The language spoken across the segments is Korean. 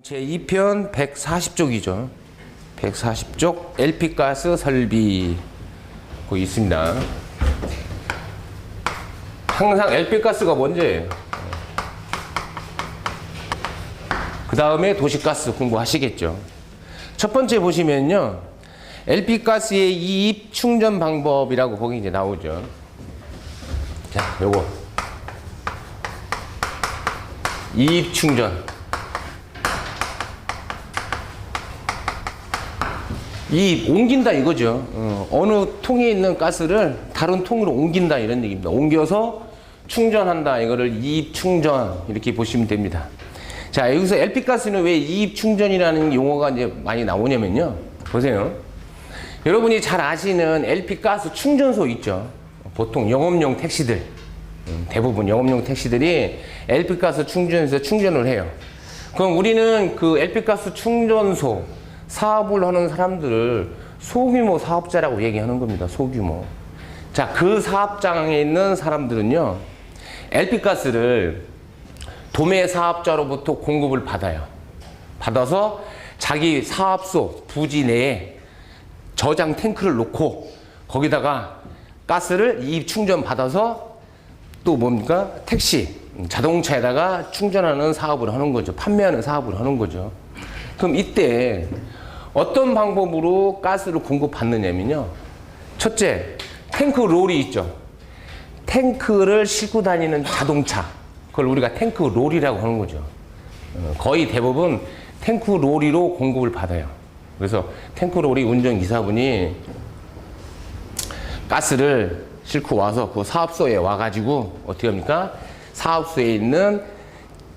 제2편 140쪽이죠. 140쪽 LP가스 설비 거기 있습니다. 항상 LP가스가 먼저예요. 그 다음에 도시가스 공부하시겠죠. 첫 번째 보시면요, LP가스의 이입 충전 방법이라고 거기 이제 나오죠. 자, 요거 이입 충전. 이 옮긴다 이거죠. 어느 통에 있는 가스를 다른 통으로 옮긴다 이런 얘기입니다. 옮겨서 충전한다. 이거를 이입 충전 이렇게 보시면 됩니다. 자, 여기서 LP가스는 왜 이입 충전이라는 용어가 이제 많이 나오냐면요. 보세요. 여러분이 잘 아시는 LP가스 충전소 있죠. 보통 영업용 택시들, 대부분 영업용 택시들이 LP가스 충전소에서 충전을 해요. 그럼 우리는 그 LP가스 충전소 사업을 하는 사람들을 소규모 사업자라고 얘기하는 겁니다. 소규모. 자, 그 사업장에 있는 사람들은요, LP가스를 도매 사업자로부터 공급을 받아요. 받아서 자기 사업소 부지 내에 저장 탱크를 놓고 거기다가 가스를 이입 충전 받아서 또 뭡니까? 택시, 자동차에다가 충전하는 사업을 하는 거죠. 판매하는 사업을 하는 거죠. 그럼 이때 어떤 방법으로 가스를 공급받느냐면요. 첫째, 탱크 롤이 있죠. 탱크를 싣고 다니는 자동차. 그걸 우리가 탱크 롤이라고 하는 거죠. 거의 대부분 탱크 롤이로 공급을 받아요. 그래서 탱크 롤이 운전기사분이 가스를 싣고 와서 그 사업소에 와가지고 어떻게 합니까? 사업소에 있는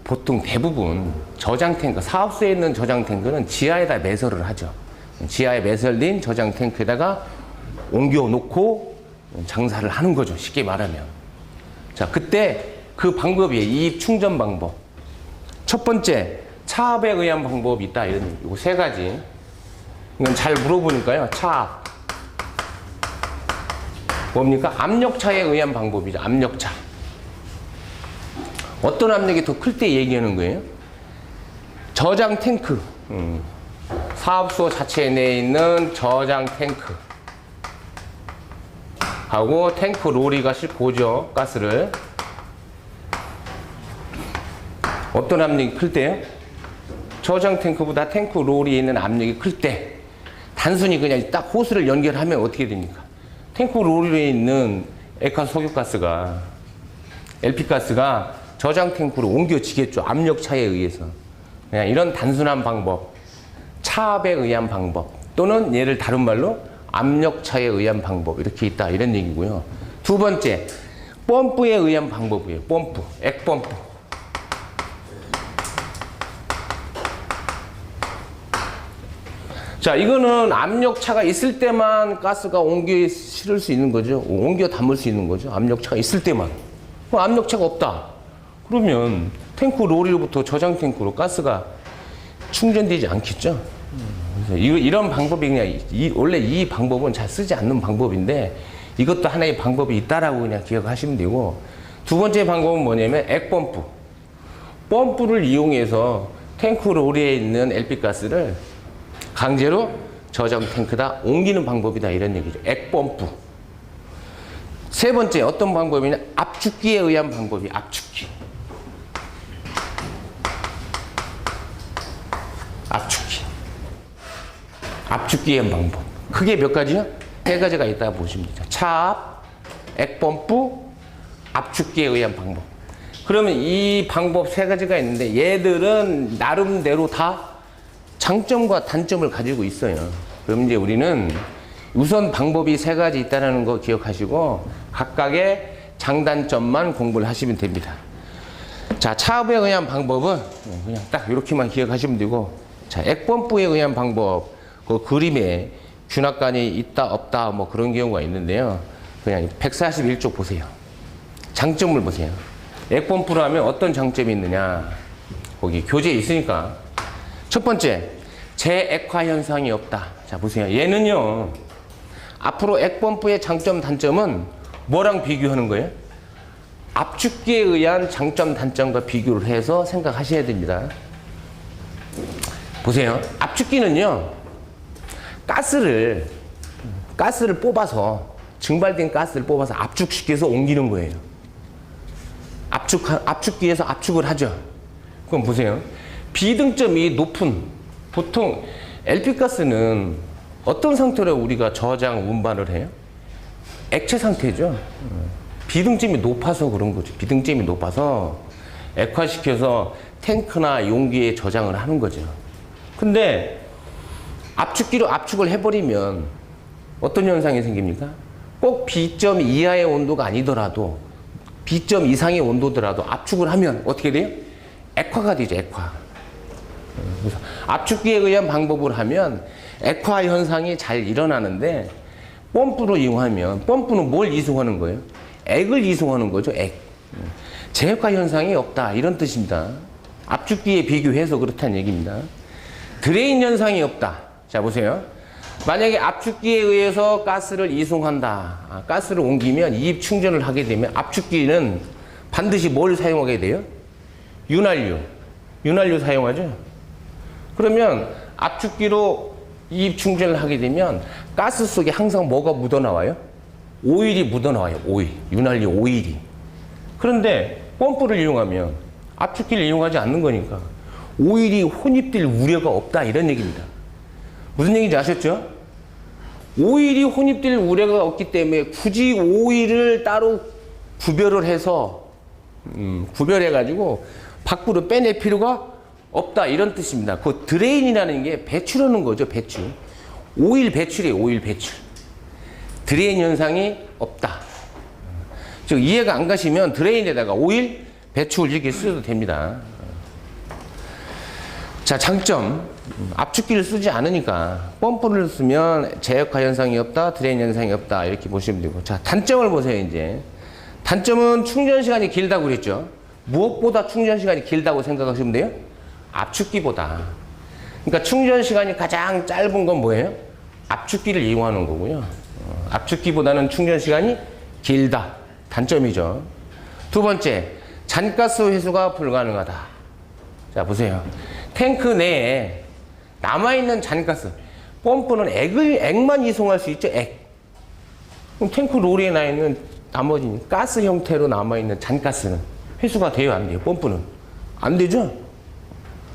보통 대부분 저장 탱크, 사업소에 있는 저장 탱크는 지하에다 매설을 하죠. 지하에 매설된 저장 탱크에다가 옮겨 놓고 장사를 하는 거죠. 쉽게 말하면. 자, 그때 그 방법이에요. 이입 충전 방법. 첫 번째, 차압에 의한 방법이 있다. 이런 얘기. 이거 세 가지. 이건 잘 물어보니까요. 차압. 뭡니까? 압력차에 의한 방법이죠. 압력차. 어떤 압력이 더 클 때 얘기하는 거예요? 저장 탱크. 사업소 자체 내에 있는 저장 탱크. 하고 탱크 로리가 싣고 오죠. 가스를. 어떤 압력이 클 때요? 저장 탱크보다 탱크 롤이 있는 압력이 클 때 단순히 그냥 딱 호스를 연결하면 어떻게 됩니까? 탱크 롤에 있는 액화 석유가스가 LP가스가 저장 탱크로 옮겨지겠죠. 압력차에 의해서. 그냥 이런 단순한 방법, 차압에 의한 방법, 또는 얘를 다른 말로 압력차에 의한 방법, 이렇게 있다 이런 얘기고요. 두 번째, 펌프에 의한 방법이에요. 펌프, 액펌프. 자, 이거는 압력차가 있을 때만 가스가 옮겨 실을 수 있는 거죠. 옮겨 담을 수 있는 거죠. 압력차가 있을 때만. 그럼 압력차가 없다. 그러면 탱크 롤로부터 저장 탱크로 가스가 충전되지 않겠죠. 그래서 이런 방법이 그냥 원래 이 방법은 잘 쓰지 않는 방법인데 이것도 하나의 방법이 있다라고 그냥 기억하시면 되고, 두 번째 방법은 뭐냐면 액펌프. 펌프를 이용해서 탱크 롤에 있는 LP가스를 강제로 저장 탱크다 옮기는 방법이다 이런 얘기죠. 액펌프. 세 번째 어떤 방법이냐? 압축기에 의한 방법이 압축기. 압축기. 압축기에 의한 방법. 크게 몇 가지요? 세 가지가 있다고 보시면 되죠. 차압, 액펌프, 압축기에 의한 방법. 그러면 이 방법 세 가지가 있는데 얘들은 나름대로 다 장점과 단점을 가지고 있어요. 그럼 이제 우리는 우선 방법이 세 가지 있다는 거 기억하시고 각각의 장단점만 공부를 하시면 됩니다. 자, 차압에 의한 방법은 그냥 딱 이렇게만 기억하시면 되고, 자, 액펌프에 의한 방법, 그 그림에 균합관이 있다 없다 뭐 그런 경우가 있는데요. 그냥 141쪽 보세요. 장점을 보세요. 액펌프로 하면 어떤 장점이 있느냐? 거기 교재에 있으니까. 첫 번째, 재액화 현상이 없다. 자, 보세요. 얘는요, 앞으로 액펌프의 장점, 단점은 뭐랑 비교하는 거예요? 압축기에 의한 장점, 단점과 비교를 해서 생각하셔야 됩니다. 보세요. 압축기는요, 가스를 뽑아서, 증발된 가스를 뽑아서 압축시켜서 옮기는 거예요. 압축기에서 압축을 하죠. 그럼 보세요. 비등점이 높은, 보통 LP가스는 어떤 상태로 우리가 저장, 운반을 해요? 액체 상태죠. 비등점이 높아서 그런 거죠. 비등점이 높아서 액화시켜서 탱크나 용기에 저장을 하는 거죠. 근데 압축기로 압축을 해버리면 어떤 현상이 생깁니까? 꼭 B점 이하의 온도가 아니더라도 B점 이상의 온도더라도 압축을 하면 어떻게 돼요? 액화가 되죠. 액화. 그래서 압축기에 의한 방법을 하면 액화 현상이 잘 일어나는데, 펌프로 이용하면, 펌프는 뭘 이송하는 거예요? 액을 이송하는 거죠. 액. 재액화 현상이 없다, 이런 뜻입니다. 압축기에 비교해서 그렇다는 얘기입니다. 드레인 현상이 없다. 자, 보세요. 만약에 압축기에 의해서 가스를 이송한다, 가스를 옮기면 이입 충전을 하게 되면 압축기는 반드시 뭘 사용하게 돼요? 윤활유 사용하죠. 그러면 압축기로 이입 충전을 하게 되면 가스 속에 항상 뭐가 묻어나와요? 오일이 묻어나와요. 오일, 윤활유 오일이. 그런데 펌프를 이용하면, 압축기를 이용하지 않는 거니까 오일이 혼입될 우려가 없다, 이런 얘기입니다. 무슨 얘기인지 아셨죠? 오일이 혼입될 우려가 없기 때문에 굳이 오일을 따로 구별을 해서 구별해가지고 밖으로 빼낼 필요가 없다, 이런 뜻입니다. 그 드레인이라는 게 배출하는 거죠. 배출. 오일 배출이에요. 오일 배출. 드레인 현상이 없다. 즉 이해가 안 가시면 드레인에다가 오일 배출 이렇게 쓰셔도 됩니다. 자, 장점. 압축기를 쓰지 않으니까 펌프를 쓰면 재액화 현상이 없다, 드레인 현상이 없다, 이렇게 보시면 되고. 자, 단점을 보세요. 이제 단점은 충전 시간이 길다고 그랬죠. 무엇보다 충전 시간이 길다고 생각하시면 돼요? 압축기보다. 그러니까 충전 시간이 가장 짧은 건 뭐예요? 압축기를 이용하는 거고요. 압축기보다는 충전 시간이 길다. 단점이죠. 두 번째, 잔가스 회수가 불가능하다. 자, 보세요. 탱크 내에 남아있는 잔가스, 펌프는 액만 이송할 수 있죠. 액. 그럼 탱크 롤에 나 있는 나머지 가스 형태로 남아있는 잔가스는 회수가 돼요, 안 돼요? 펌프는 안 되죠.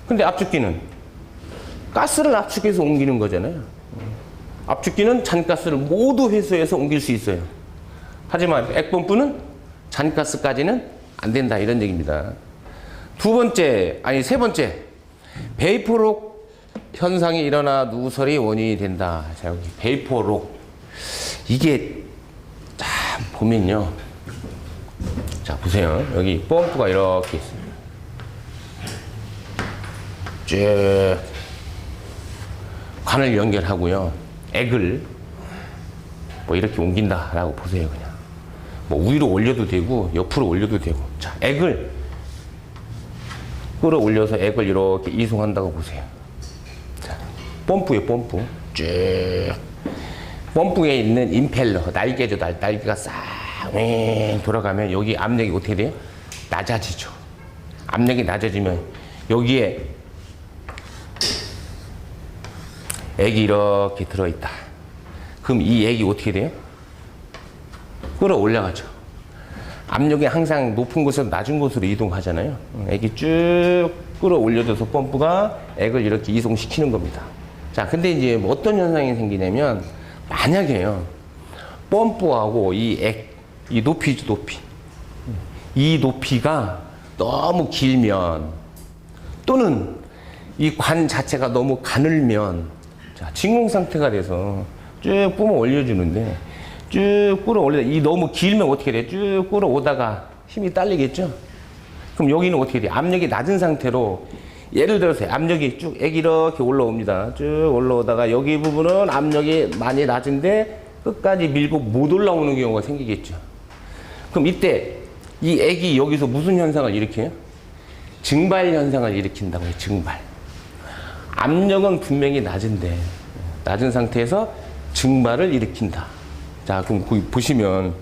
근데 압축기는 가스를 압축해서 옮기는 거잖아요. 압축기는 잔가스를 모두 회수해서 옮길 수 있어요. 하지만 액펌프는 잔가스까지는 안 된다, 이런 얘기입니다. 세 번째, 베이퍼록 현상이 일어나 누설이 원인이 된다. 자, 여기 베이퍼록. 이게 자, 보면요. 자, 보세요. 여기 펌프가 이렇게 있습니다. 쭉 관을 연결하고요. 액을 뭐 이렇게 옮긴다라고 보세요. 그냥 뭐 위로 올려도 되고 옆으로 올려도 되고. 자, 액을 끌어올려서 액을 이렇게 이송한다고 보세요. 자, 펌프에 펌프 쭉, 펌프에 있는 임펠러, 날개죠. 날개가 싹 돌아가면 여기 압력이 어떻게 돼요? 낮아지죠. 압력이 낮아지면 여기에 액이 이렇게 들어있다. 그럼 이 액이 어떻게 돼요? 끌어올라가죠. 압력이 항상 높은 곳에서 낮은 곳으로 이동하잖아요. 액이 쭉 끌어올려져서 펌프가 액을 이렇게 이송시키는 겁니다. 자, 근데 이제 뭐 어떤 현상이 생기냐면, 만약에요, 펌프하고 이 액, 이 높이죠, 높이. 이 높이가 너무 길면, 또는 이 관 자체가 너무 가늘면, 자, 진공 상태가 돼서 쭉 뿜어 올려주는데, 쭉 끌어올리다, 이 너무 길면 어떻게 돼? 쭉 끌어오다가 힘이 딸리겠죠? 그럼 여기는 어떻게 돼? 압력이 낮은 상태로, 예를 들어서 압력이 쭉 액이 이렇게 올라옵니다. 쭉 올라오다가 여기 부분은 압력이 많이 낮은데 끝까지 밀고 못 올라오는 경우가 생기겠죠. 그럼 이때 이 액이 여기서 무슨 현상을 일으켜요? 증발 현상을 일으킨다고 해요. 증발. 압력은 분명히 낮은데, 낮은 상태에서 증발을 일으킨다. 자, 그럼 거기 보시면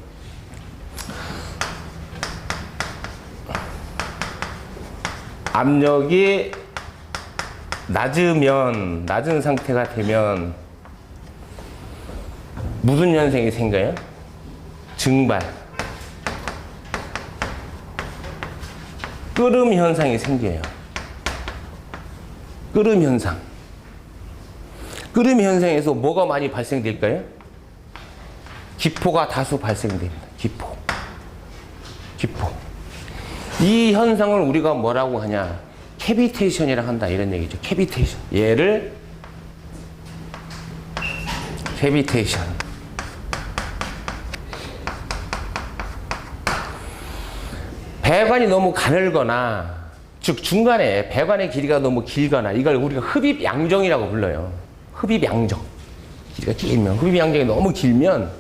압력이 낮은 상태가 되면 무슨 현상이 생겨요? 증발. 끓음 현상이 생겨요. 끓음 현상. 끓음 현상에서 뭐가 많이 발생될까요? 기포가 다수 발생됩니다. 기포. 이 현상을 우리가 뭐라고 하냐? 캐비테이션이라고 한다. 이런 얘기죠. 캐비테이션. 얘를 캐비테이션. 배관이 너무 가늘거나, 즉 중간에 배관의 길이가 너무 길거나, 이걸 우리가 흡입 양정이라고 불러요. 흡입 양정. 길이가 길면, 흡입 양정이 너무 길면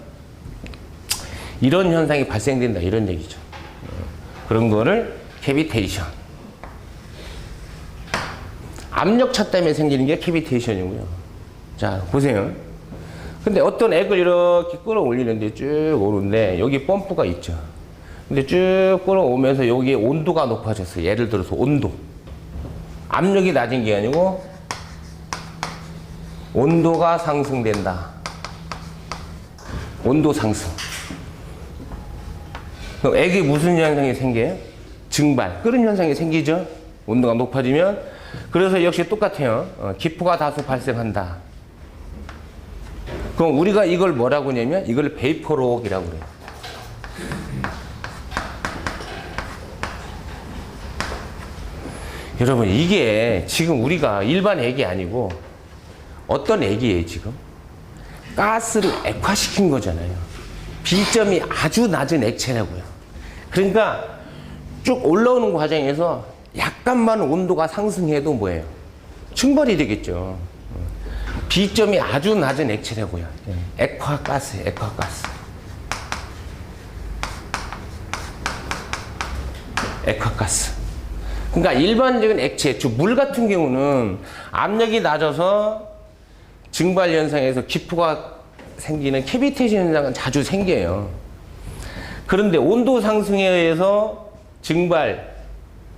이런 현상이 발생된다. 이런 얘기죠. 그런 거를 캐비테이션. 압력차 때문에 생기는 게 캐비테이션이고요. 자, 보세요. 근데 어떤 액을 이렇게 끌어올리는데 쭉 오는데 여기 펌프가 있죠. 근데 쭉 끌어오면서 여기에 온도가 높아졌어요. 예를 들어서 온도. 압력이 낮은 게 아니고 온도가 상승된다. 온도 상승. 그럼 액이 무슨 현상이 생겨요? 증발. 끓는 현상이 생기죠. 온도가 높아지면. 그래서 역시 똑같아요. 기포가 다수 발생한다. 그럼 우리가 이걸 뭐라고 하냐면 이걸 베이퍼록이라고 그래요. 여러분, 이게 지금 우리가 일반 액이 아니고 어떤 액이에요, 지금? 가스를 액화시킨 거잖아요. B점이 아주 낮은 액체라고요. 그러니까 쭉 올라오는 과정에서 약간만 온도가 상승해도 뭐예요? 증발이 되겠죠. B점이 아주 낮은 액체라고요. 액화가스, 액화가스. 액화가스. 그러니까 일반적인 액체, 즉 물 같은 경우는 압력이 낮아서 증발 현상에서 기포가 생기는 캐비테이션 현상은 자주 생겨요. 그런데 온도 상승에 의해서 증발,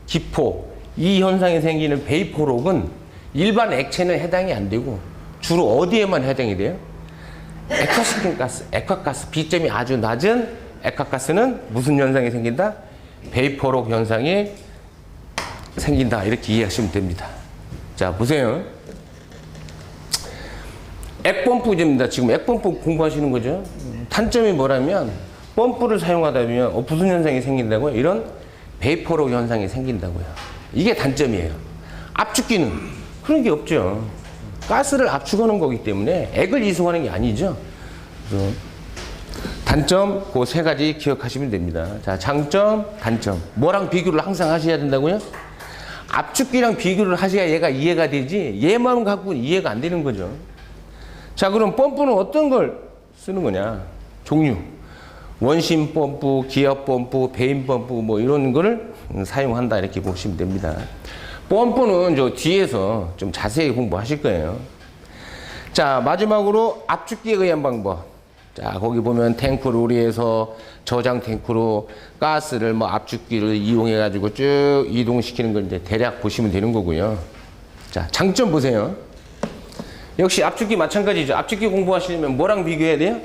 기포, 이 현상이 생기는 베이퍼록은 일반 액체는 해당이 안 되고 주로 어디에만 해당이 돼요? 액화시킨 가스, 액화가스, B점이 아주 낮은 액화가스는 무슨 현상이 생긴다? 베이퍼록 현상이 생긴다. 이렇게 이해하시면 됩니다. 자, 보세요. 액펌프입니다. 지금 액펌프 공부하시는 거죠. 단점이 뭐라면 펌프를 사용하다 보면 무슨 현상이 생긴다고요? 이런 베이퍼록 현상이 생긴다고요. 이게 단점이에요. 압축기는 그런 게 없죠. 가스를 압축하는 거기 때문에 액을 이송하는 게 아니죠. 그래서 단점 그 세 가지 기억하시면 됩니다. 자, 장점, 단점. 뭐랑 비교를 항상 하셔야 된다고요? 압축기랑 비교를 하셔야 얘가 이해가 되지 얘만 갖고는 이해가 안 되는 거죠. 자, 그럼 펌프는 어떤 걸 쓰는 거냐? 종류. 원심 펌프, 기압 펌프, 배임 펌프 뭐 이런 거를 사용한다. 이렇게 보시면 됩니다. 펌프는 저 뒤에서 좀 자세히 공부하실 거예요. 자, 마지막으로 압축기에 의한 방법. 자, 거기 보면 탱크 로리에서 저장 탱크로 가스를 뭐 압축기를 이용해 가지고 쭉 이동시키는 걸 이제 대략 보시면 되는 거고요. 자, 장점 보세요. 역시 압축기 마찬가지죠. 압축기 공부하시려면 뭐랑 비교해야 돼요?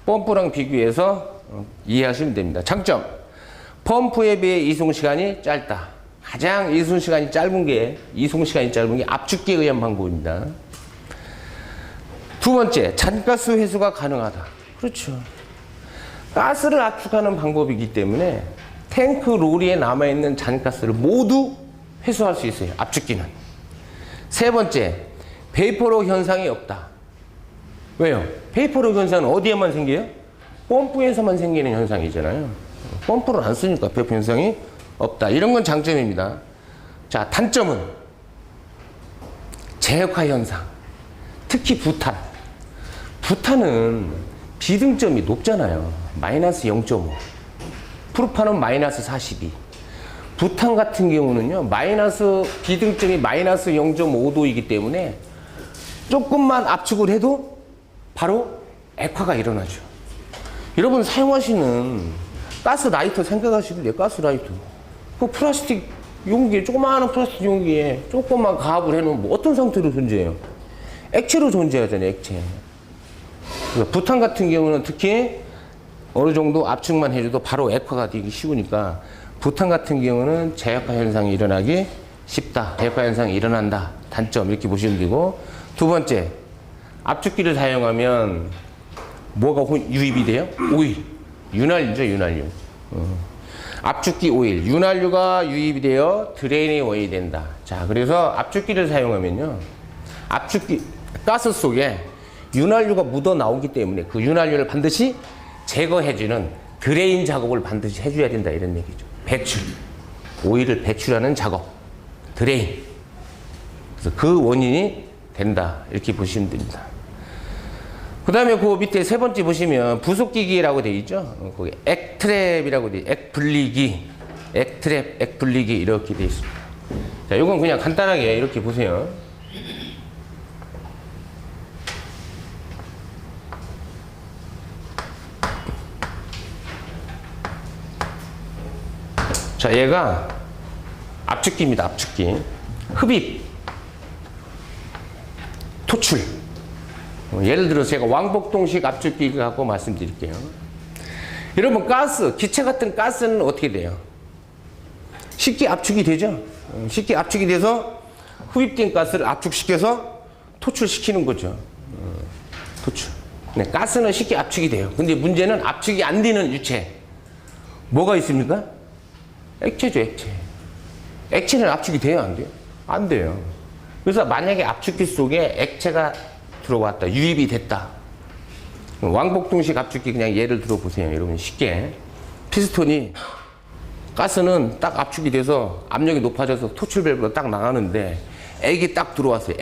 펌프랑 비교해서 이해하시면 됩니다. 장점. 펌프에 비해 이송 시간이 짧다. 가장 이송 시간이 짧은 게 압축기에 의한 방법입니다. 두 번째, 잔가스 회수가 가능하다. 그렇죠. 가스를 압축하는 방법이기 때문에 탱크 로리에 남아있는 잔가스를 모두 회수할 수 있어요. 압축기는. 세 번째, 베이퍼록 현상이 없다. 왜요? 베이퍼록 현상은 어디에만 생겨요? 펌프에서만 생기는 현상이잖아요. 펌프를 안 쓰니까 베이퍼 현상이 없다. 이런 건 장점입니다. 자, 단점은 재역화 현상. 특히 부탄. 부탄은 비등점이 높잖아요. 마이너스 0.5. 프로판은 마이너스 42. 부탄 같은 경우는요, 비등점이 마이너스 0.5도이기 때문에 조금만 압축을 해도 바로 액화가 일어나죠. 여러분 사용하시는 가스 라이터 생각하시면 돼요. 가스 라이터. 그 플라스틱 용기에, 조그마한 플라스틱 용기에 조금만 가압을 해놓으면 뭐 어떤 상태로 존재해요? 액체로 존재하잖아요, 액체. 그러니까 부탄 같은 경우는 특히 어느 정도 압축만 해줘도 바로 액화가 되기 쉬우니까 부탄 같은 경우는 재액화 현상이 일어나기 쉽다. 재액화 현상이 일어난다. 단점 이렇게 보시면 되고, 두 번째, 압축기를 사용하면 뭐가 유입이 돼요? 오일. 윤활유죠, 윤활유. 압축기 오일, 윤활유가 유입이 되어 드레인에 오일이 된다. 자, 그래서 압축기를 사용하면요, 압축기 가스 속에 윤활유가 묻어 나오기 때문에 그 윤활유를 반드시 제거해주는 드레인 작업을 반드시 해줘야 된다, 이런 얘기죠. 배출, 오일을 배출하는 작업, 드레인. 그래서 그 원인이 된다, 이렇게 보시면 됩니다. 그 다음에 그 밑에 세 번째 보시면 부속기기라고 되어 있죠. 거기 액트랩이라고 되어 있죠. 액분리기, 액트랩, 액분리기 이렇게 되어 있습니다. 자, 이건 그냥 간단하게 이렇게 보세요. 자, 얘가 압축기입니다. 압축기. 흡입, 토출. 예를 들어서 제가 왕복동식 압축기 갖고 말씀드릴게요. 여러분, 가스, 기체 같은 가스는 어떻게 돼요? 쉽게 압축이 되죠? 쉽게 압축이 돼서 흡입된 가스를 압축시켜서 토출시키는 거죠. 토출. 네, 가스는 쉽게 압축이 돼요. 근데 문제는 압축이 안 되는 유체. 뭐가 있습니까? 액체죠, 액체. 액체는 압축이 돼요, 안 돼요? 안 돼요. 그래서 만약에 압축기 속에 액체가 들어왔다, 유입이 됐다. 왕복동식 압축기 그냥 예를 들어보세요. 여러분, 쉽게. 피스톤이, 가스는 딱 압축이 돼서 압력이 높아져서 토출 밸브로 딱 나가는데 액이 딱 들어왔어요.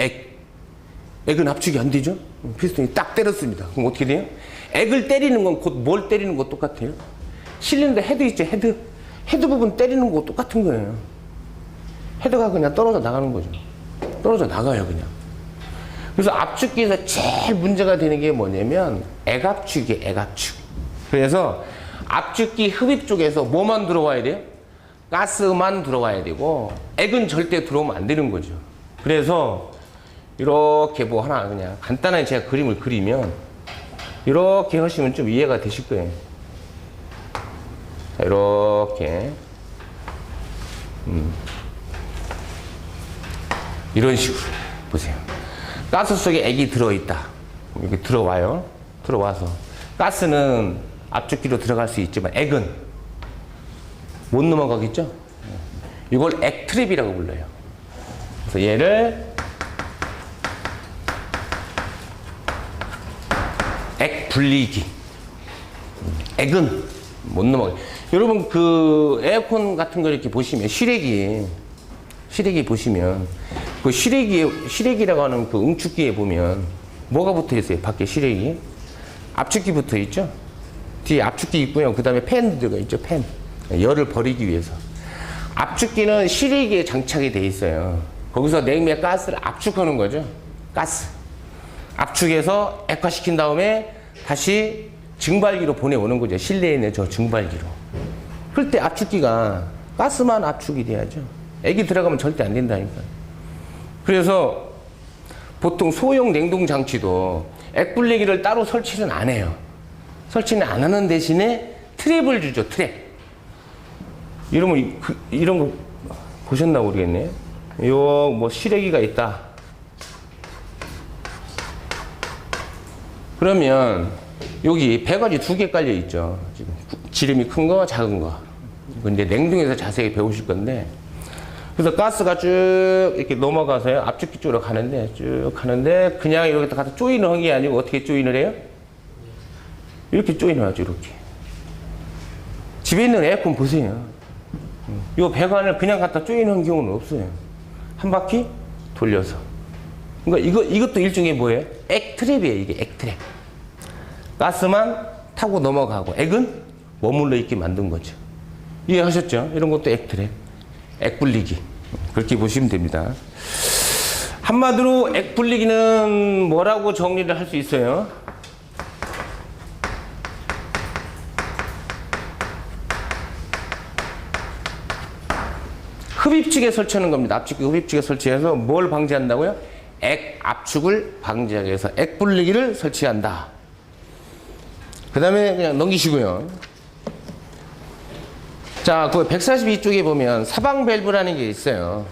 액은 압축이 안 되죠? 피스톤이 딱 때렸습니다. 그럼 어떻게 돼요? 액을 때리는 건 곧 뭘 때리는 거 똑같아요? 실린더 헤드 있죠, 헤드. 헤드 부분 때리는 거 똑같은 거예요. 헤드가 그냥 떨어져 나가는 거죠. 떨어져 나가요, 그냥. 그래서 압축기에서 제일 문제가 되는 게 뭐냐면 액압축이에요, 액압축. 그래서 압축기 흡입 쪽에서 뭐만 들어와야 돼요? 가스만 들어와야 되고 액은 절대 들어오면 안 되는 거죠. 그래서 이렇게 뭐 하나 그냥 간단하게 제가 그림을 그리면 이렇게 하시면 좀 이해가 되실 거예요. 자, 이렇게 이런 식으로 보세요. 가스 속에 액이 들어있다. 이렇게 들어와요. 들어와서 가스는 압축기로 들어갈 수 있지만 액은 못 넘어가겠죠? 이걸 액트랩이라고 불러요. 그래서 얘를 액분리기. 액은 못 넘어가요. 여러분, 그 에어컨 같은 거 이렇게 보시면 실외기 보시면 그 실외기라고 하는 그 응축기에 보면 뭐가 붙어 있어요? 밖에 실외기. 압축기 붙어 있죠? 뒤에 압축기 있고요. 그 다음에 팬들가 있죠, 팬. 열을 버리기 위해서. 압축기는 실외기에 장착이 돼 있어요. 거기서 냉매 가스를 압축하는 거죠. 가스. 압축해서 액화시킨 다음에 다시 증발기로 보내오는 거죠. 실내에 있는 저 증발기로. 그럴 때 압축기가 가스만 압축이 돼야죠. 액이 들어가면 절대 안 된다니까요. 그래서 보통 소형 냉동 장치도 액분리기를 따로 설치는 안 해요. 설치는 안 하는 대신에 트랩을 주죠, 트랩. 이런 거 보셨나 모르겠네. 요 뭐 실외기가 있다. 그러면 여기 배관이 2개 깔려 있죠. 지금 지름이 큰 거, 작은 거. 근데 냉동에서 자세히 배우실 건데, 그래서 가스가 쭉 이렇게 넘어가서요, 압축기 쪽으로 가는데, 쭉 가는데, 그냥 이렇게 가서 조인을 한 게 아니고 어떻게 조인을 해요? 이렇게 조인을 하죠, 이렇게. 집에 있는 에어컨 보세요. 이 배관을 그냥 갖다 조인한 경우는 없어요. 한 바퀴 돌려서. 그러니까 이것도 일종의 뭐예요? 액트랩이에요, 이게 액트랩. 가스만 타고 넘어가고, 액은 머물러 있게 만든 거죠. 이해하셨죠? 이런 것도 액트랩. 액분리기. 그렇게 보시면 됩니다. 한마디로 액분리기는 뭐라고 정리를 할 수 있어요? 흡입축에 설치하는 겁니다. 압축기 흡입축에 설치해서 뭘 방지한다고요? 액 압축을 방지하기 위해서 액 분리기를 설치한다. 그 다음에 그냥 넘기시고요. 자, 그 142쪽에 보면 사방 밸브라는 게 있어요.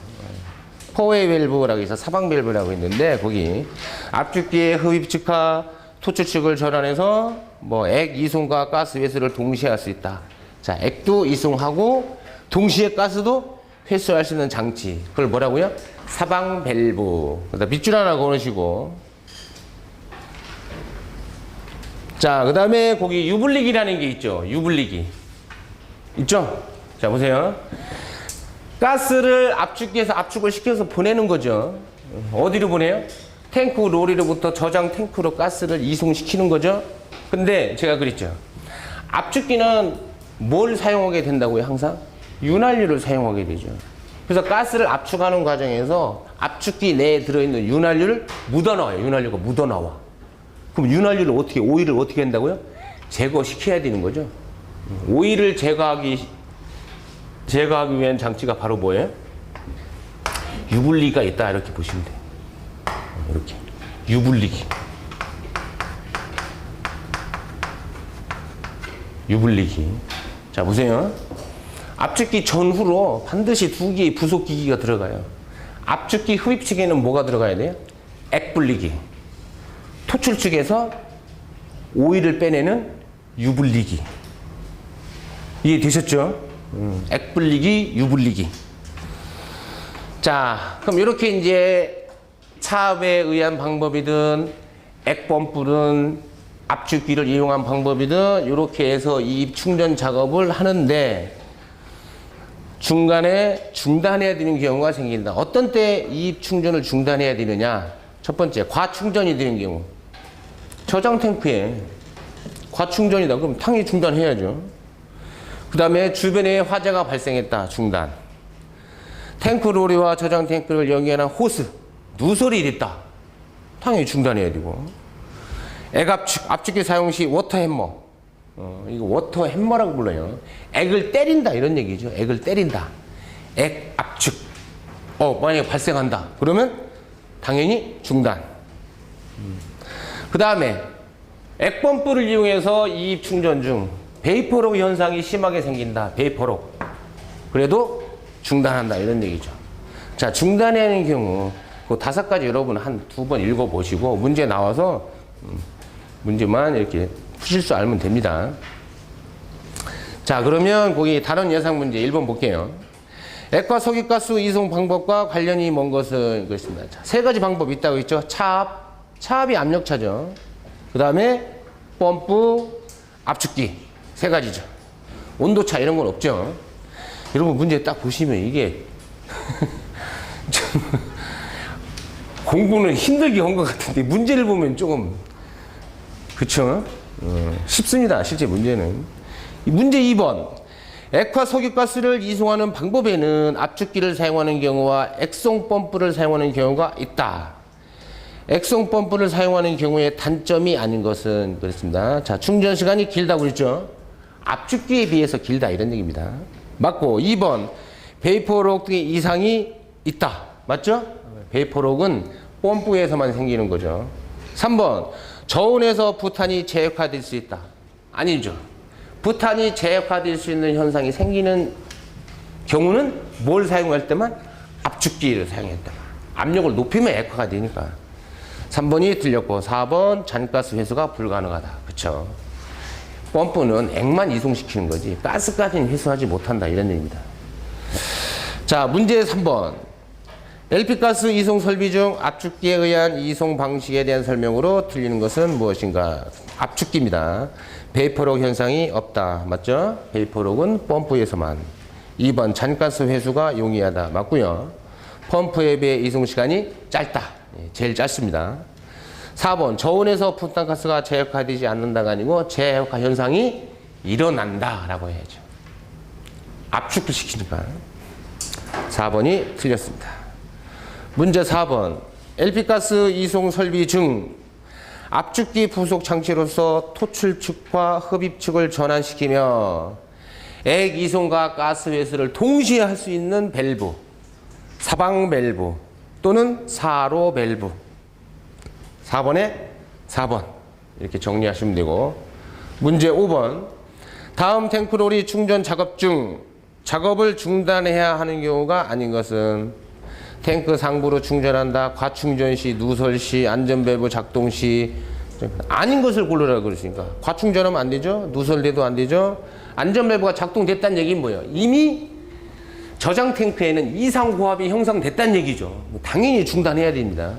포웨이 밸브라고 해서 사방 밸브라고 있는데, 거기 압축기의 흡입축과 토출축을 전환해서 뭐 액 이송과 가스 회수를 동시에 할 수 있다. 자, 액도 이송하고 동시에 가스도 회수할 수 있는 장치. 그걸 뭐라고요? 사방 밸브. 그다음 밑줄 하나 그어놓으시고. 자, 그 다음에 거기 유분리기라는 게 있죠. 유분리기. 있죠? 자, 보세요. 가스를 압축기에서 압축을 시켜서 보내는 거죠. 어디로 보내요? 탱크 로리로부터 저장 탱크로 가스를 이송시키는 거죠. 근데 제가 그랬죠. 압축기는 뭘 사용하게 된다고요? 항상? 윤활유를 사용하게 되죠. 그래서 가스를 압축하는 과정에서 압축기 내에 들어있는 윤활유를 묻어나와요. 윤활유가 묻어나와. 그럼 윤활유를 어떻게, 오일을 어떻게 한다고요? 제거시켜야 되는 거죠. 오일을 제거하기 위한 장치가 바로 뭐예요? 유분리가 있다. 이렇게 보시면 돼요. 이렇게. 유분리기. 유분리기. 자, 보세요. 압축기 전후로 반드시 두 개의 부속기기가 들어가요. 압축기 흡입축에는 뭐가 들어가야 돼요? 액분리기. 토출축에서 오일을 빼내는 유분리기. 이해되셨죠? 액분리기, 유분리기. 자, 그럼 이렇게 이제 차압에 의한 방법이든 액펌프든 압축기를 이용한 방법이든 이렇게 해서 이 충전 작업을 하는데 중간에 중단해야 되는 경우가 생긴다. 어떤 때 이 충전을 중단해야 되느냐? 첫 번째, 과충전이 되는 경우. 저장 탱크에 과충전이다. 그럼 탕이 중단해야죠. 그 다음에 주변에 화재가 발생했다. 중단. 탱크 로리와 저장 탱크를 연결하는 호스, 누설이 됐다. 당연히 중단해야 되고. 액압축, 압축기 사용 시 워터 햄머. 이거 워터 햄머라고 불러요. 액을 때린다 이런 얘기죠. 액을 때린다. 액 압축. 만약에 발생한다. 그러면 당연히 중단. 그 다음에 액펌프를 이용해서 이입 충전 중 베이퍼록 현상이 심하게 생긴다. 베이퍼록. 그래도 중단한다 이런 얘기죠. 자, 중단해야 하는 경우 그 5가지 여러분 한 2번 읽어보시고 문제 나와서 문제만 이렇게 푸실 줄 알면 됩니다. 자, 그러면 거기 다른 예상 문제 1번 볼게요. 액과 석유가스 이송 방법과 관련이 먼 것은 그렇습니다. 자, 3가지 방법이 있다고 했죠. 차압이 압력차죠. 그 다음에 펌프, 압축기 3가지죠. 온도차 이런 건 없죠. 여러분 문제 딱 보시면 이게 공부는 힘들게 한 것 같은데 문제를 보면 조금 그쵸? 쉽습니다. 실제 문제는. 문제 2번. 액화 석유가스를 이송하는 방법에는 압축기를 사용하는 경우와 액송 펌프를 사용하는 경우가 있다. 액송 펌프를 사용하는 경우에 단점이 아닌 것은 그렇습니다. 자, 충전 시간이 길다고 그랬죠? 압축기에 비해서 길다 이런 얘기입니다. 맞고 2번. 베이퍼록 등의 이상이 있다. 맞죠? 베이퍼록은 펌프에서만 생기는 거죠. 3번. 저온에서 부탄이 재역화될 수 있다. 아니죠. 부탄이 재역화될 수 있는 현상이 생기는 경우는 뭘 사용할 때만? 압축기를 사용할 때만. 압력을 높이면 액화가 되니까. 3번이 틀렸고 4번 잔가스 회수가 불가능하다. 그쵸? 펌프는 액만 이송시키는 거지 가스까지는 회수하지 못한다 이런 얘기입니다. 자, 문제 3번. LP가스 이송 설비 중 압축기에 의한 이송 방식에 대한 설명으로 틀리는 것은 무엇인가? 압축기입니다. 베이퍼록 현상이 없다. 맞죠? 베이퍼록은 펌프에서만. 2번 잔가스 회수가 용이하다. 맞고요. 펌프에 비해 이송 시간이 짧다. 제일 짧습니다. 4번 저온에서 부탄가스가 재역화되지 않는다가 아니고 재역화 현상이 일어난다 라고 해야죠. 압축을 시키니까. 4번이 틀렸습니다. 문제 4번. LP가스 이송 설비 중 압축기 부속 장치로서 토출축과 흡입축을 전환시키며 액 이송과 가스 회수를 동시에 할 수 있는 밸브, 사방 밸브 또는 사로 밸브. 4번에 4번 이렇게 정리하시면 되고, 문제 5번. 다음 탱크롤이 충전 작업 중 작업을 중단해야 하는 경우가 아닌 것은 탱크 상부로 충전한다, 과충전 시, 누설 시, 안전밸브 작동 시. 아닌 것을 고르라고 그러시니까 과충전하면 안 되죠. 누설돼도 안 되죠. 안전밸브가 작동됐다는 얘기는 뭐예요? 이미 저장 탱크에는 이상 고압이 형성됐다는 얘기죠. 당연히 중단해야 됩니다.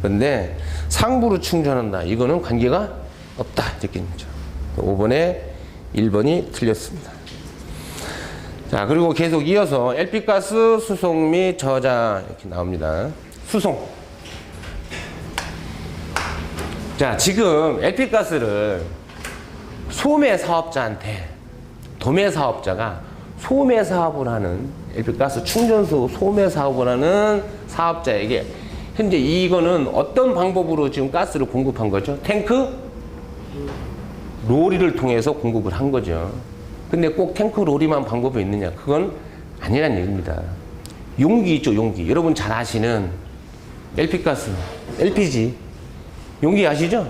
그런데 상부로 충전한다, 이거는 관계가 없다 이렇게 되죠. 5번에 1번이 틀렸습니다. 자, 그리고 계속 이어서 LP가스 수송 및 저장 이렇게 나옵니다. 수송. 자, 지금 LP가스를 소매 사업자한테 도매 사업자가 소매 사업을 하는, LP가스 충전소 소매 사업을 하는 사업자에게 현재 이거는 어떤 방법으로 지금 가스를 공급한 거죠? 탱크 로리를 통해서 공급을 한 거죠. 근데 꼭 탱크 로리만 방법이 있느냐? 그건 아니란 얘기입니다. 용기 있죠, 용기. 여러분 잘 아시는 LP가스, LPG. 용기 아시죠?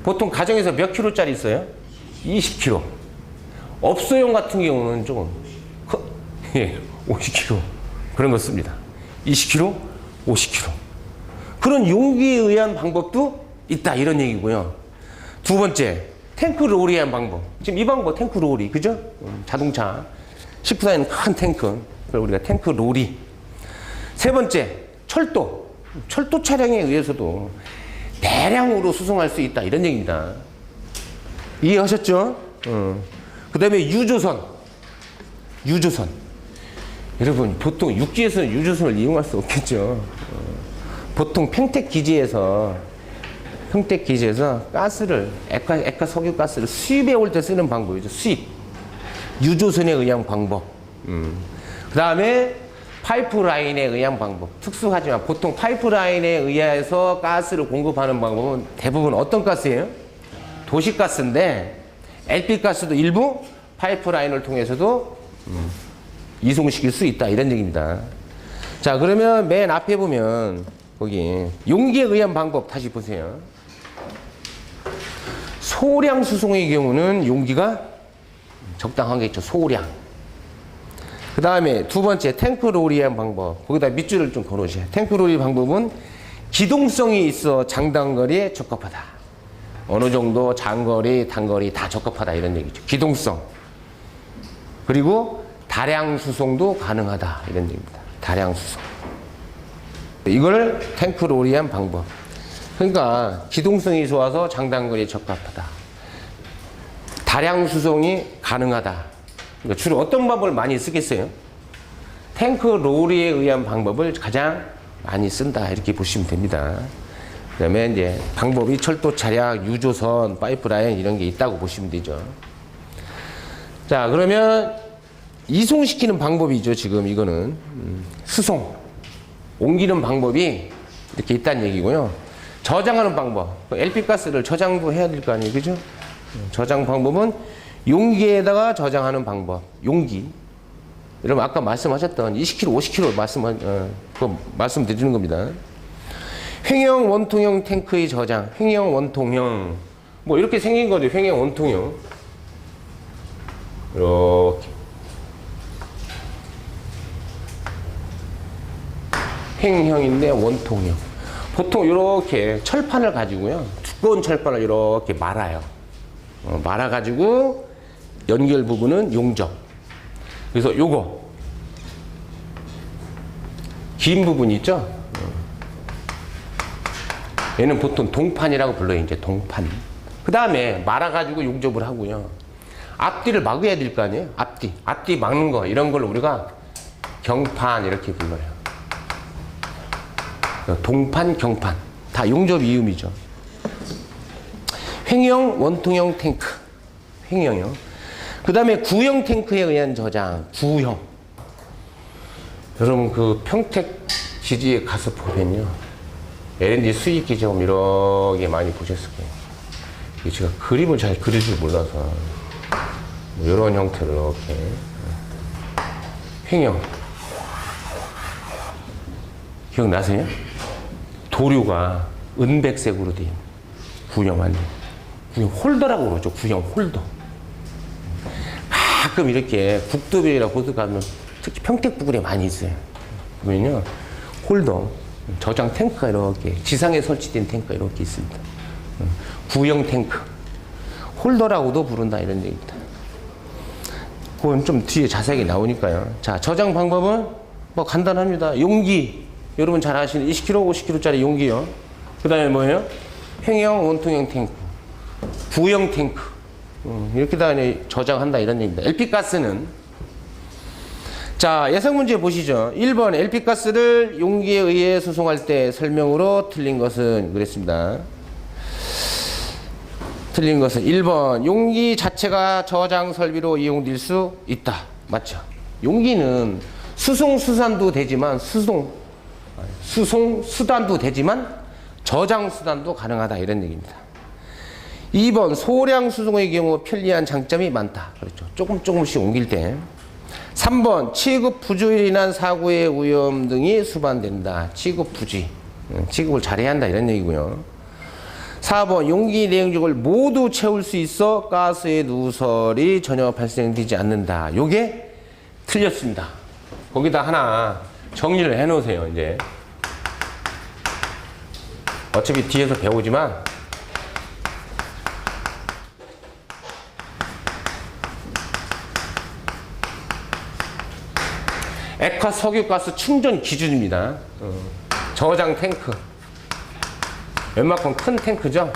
보통 가정에서 몇 킬로짜리 있어요? 20kg. 업소용 같은 경우는 조금 50kg 그런 거 씁니다. 20kg, 50kg. 그런 용기에 의한 방법도 있다 이런 얘기고요. 두 번째, 탱크 롤에 의한 방법. 지금 이 방법 탱크 롤이, 그죠? 자동차 싣고 다니는 큰 탱크, 그걸 우리가 탱크 롤이. 세 번째, 철도 차량에 의해서도 대량으로 수송할 수 있다 이런 얘기입니다. 이해하셨죠? 그 다음에 유조선. 여러분 보통 육지에서는 유조선을 이용할 수 없겠죠. 보통 평택 기지에서 가스를 액화 석유 가스를 수입해 올 때 쓰는 방법이죠. 수입. 유조선에 의한 방법. 그 다음에 파이프라인에 의한 방법. 특수하지만 보통 파이프라인에 의해서 가스를 공급하는 방법은 대부분 어떤 가스예요? 도시가스인데 LP가스도 일부 파이프라인을 통해서도 이송시킬 수 있다 이런 얘기입니다. 자, 그러면 맨 앞에 보면 거기 용기에 의한 방법 다시 보세요. 소량 수송의 경우는 용기가 적당하겠죠. 소량. 그 다음에 두 번째, 탱크롤에 의한 방법. 거기다 밑줄을 좀 걸어주세요. 탱크롤의 방법은 기동성이 있어 장단거리에 적합하다. 어느 정도 장거리, 단거리 다 적합하다 이런 얘기죠. 기동성. 그리고 다량 수송도 가능하다 이런 얘기입니다. 다량 수송. 이걸 탱크롤에 의한 방법. 그러니까 기동성이 좋아서 장단거리에 적합하다. 다량 수송이 가능하다. 그러니까 주로 어떤 방법을 많이 쓰겠어요? 탱크롤에 의한 방법을 가장 많이 쓴다 이렇게 보시면 됩니다. 그 다음에 이제 방법이 철도 차량, 유조선, 파이프라인 이런 게 있다고 보시면 되죠. 자, 그러면 이송시키는 방법이죠. 지금 이거는 수송, 옮기는 방법이 이렇게 있다는 얘기고요. 저장하는 방법, LP가스를 저장도 해야 될 거 아니에요, 그죠? 저장 방법은 용기에다가 저장하는 방법. 용기. 여러분 아까 말씀하셨던 20kg, 50kg 말씀드리는 겁니다. 횡형 원통형 탱크의 저장. 횡형 원통형. 뭐 이렇게 생긴 거죠. 횡형 원통형. 이렇게. 횡형인데 원통형. 보통 이렇게 철판을 가지고요. 두꺼운 철판을 이렇게 말아요. 말아가지고 연결 부분은 용접. 그래서 요거 긴 부분 있죠? 얘는 보통 동판이라고 불러요. 이제 동판. 그 다음에 말아가지고 용접을 하고요. 앞뒤를 막아야 될 거 아니에요? 앞뒤 막는 거 이런 걸 우리가 경판 이렇게 불러요. 동판, 경판 다 용접 이음이죠. 횡형, 원통형 탱크. 횡형이요. 그 다음에 구형 탱크에 의한 저장. 구형. 여러분 그 평택 기지에 가서 보면요. L&D 수입 기점 이렇게 많이 보셨을 거예요. 제가 그림을 잘 그릴 줄 몰라서 이런 형태로 이렇게 횡형. 기억나세요? 도료가 은백색으로 된 구형 아니에요. 구형 홀더라고 그러죠. 구형 홀더. 가끔 이렇게 국도배나 고수 가면 특히 평택부근에 많이 있어요. 보면요, 홀더, 저장 탱크가 이렇게 지상에 설치된 탱크가 이렇게 있습니다. 구형 탱크, 홀더라고도 부른다 이런 얘기입니다. 그건 좀 뒤에 자세하게 나오니까요. 자, 저장 방법은 뭐 간단합니다. 용기, 여러분 잘 아시는 20kg, 50kg짜리 용기요. 그 다음에 뭐예요? 횡형, 원통형 탱크, 구형 탱크, 이렇게 다 저장한다 이런 얘기입니다. LP가스는, 자, 예상 문제 보시죠. 1번 LP가스를 용기에 의해 수송할 때 설명으로 틀린 것은 그랬습니다. 틀린 것은 1번 용기 자체가 저장 설비로 이용될 수 있다. 맞죠? 용기는 수송 수단도 되지만 수송 수단도 되지만 저장 수단도 가능하다 이런 얘기입니다. 2번 소량 수송의 경우 편리한 장점이 많다. 그렇죠. 조금씩 옮길 때. 3번 취급 부주의로 인한 사고의 위험 등이 수반된다. 취급 부주의. 취급을 잘해야 한다 이런 얘기고요. 4번 용기 내용적을 모두 채울 수 있어 가스의 누설이 전혀 발생되지 않는다. 요게 틀렸습니다. 거기다 하나 정리를 해 놓으세요. 이제 어차피 뒤에서 배우지만 액화 석유가스 충전 기준입니다. 저장 탱크 웬만큼 큰 탱크죠.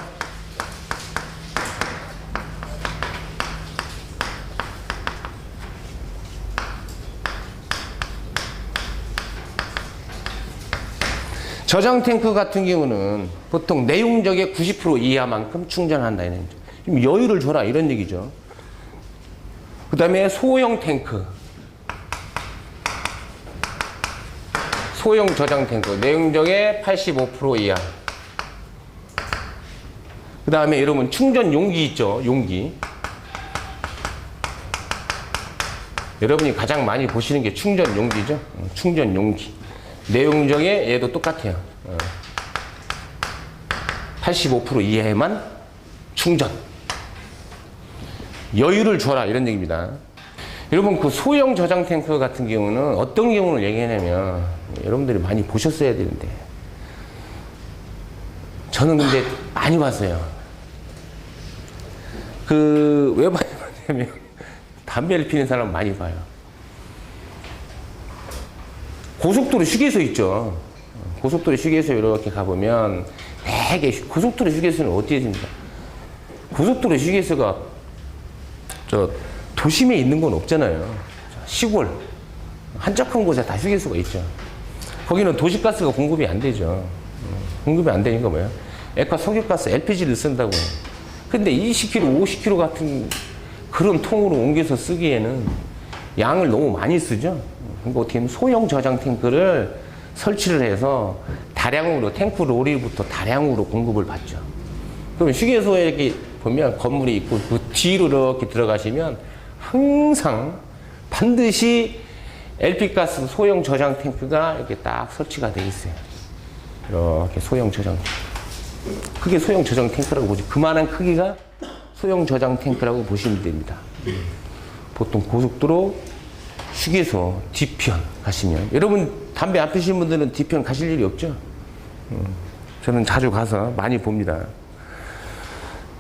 저장 탱크 같은 경우는 보통 내용적의 90% 이하만큼 충전한다 이런 얘기죠. 좀 여유를 줘라 이런 얘기죠. 그 다음에 소형 탱크, 소형 저장 탱크 내용적의 85% 이하. 그 다음에 여러분 충전 용기 있죠. 용기. 여러분이 가장 많이 보시는 게 충전 용기죠. 충전 용기. 내용적의 얘도 똑같아요. 85% 이하에만 충전. 여유를 줘라 이런 얘기입니다. 여러분 그 소형 저장 탱크 같은 경우는 어떤 경우를 얘기하냐면 여러분들이 많이 보셨어야 되는데 저는 근데 많이 봤어요. 왜 많이 봤냐면 담배를 피는 사람 많이 봐요. 고속도로 휴게소 있죠. 고속도로 휴게소 이렇게 가보면 되게 고속도로 휴게소는 어떻게 됩니까? 고속도로 휴게소가 도심에 있는 건 없잖아요. 시골 한적한 곳에 다 휴게소가 있죠. 거기는 도시가스가 공급이 안 되죠. 공급이 안 되니까 뭐야? 액화 석유가스 LPG를 쓴다고. 근데 20kg, 50kg 같은 그런 통으로 옮겨서 쓰기에는 양을 너무 많이 쓰죠. 그러니까 어떻게 하면 소형 저장 탱크를 설치를 해서 다량으로 탱크 로리부터 다량으로 공급을 받죠. 그러면 휴게소에 이렇게 보면 건물이 있고 그 뒤로 이렇게 들어가시면 항상 반드시 LP가스 소형 저장 탱크가 이렇게 딱 설치가 되어 있어요. 이렇게 소형 저장 탱크. 그게 소형 저장 탱크라고 보지. 그만한 크기가 소형 저장 탱크라고 보시면 됩니다. 보통 고속도로 휴게소 뒤편 가시면, 여러분 담배 안 피시는 분들은 뒤편 가실 일이 없죠. 저는 자주 가서 많이 봅니다.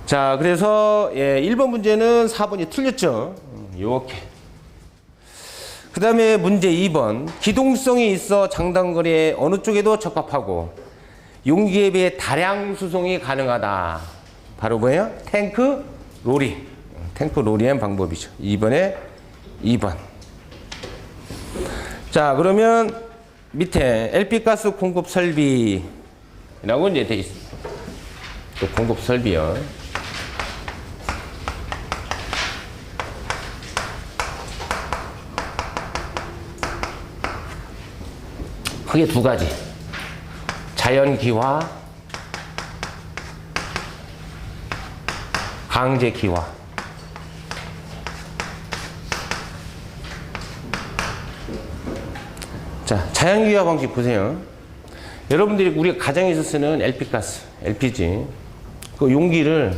자, 그래서 1번 문제는 4번이 틀렸죠. 요렇게. 그 다음에 문제 2번. 기동성이 있어 장단거리에 어느 쪽에도 적합하고 용기에 비해 다량 수송이 가능하다. 바로 뭐예요? 탱크 로리. 탱크 로리한 방법이죠. 2번에 2번. 자, 그러면 밑에 LP가스 공급 설비라고 이제 돼 있습니다. 또 공급 설비요. 크게 두 가지. 자연기화, 강제기화. 자, 자연기화 방식 보세요. 여러분들이 우리가 가정에서 쓰는 LP가스, LPG. 그 용기를,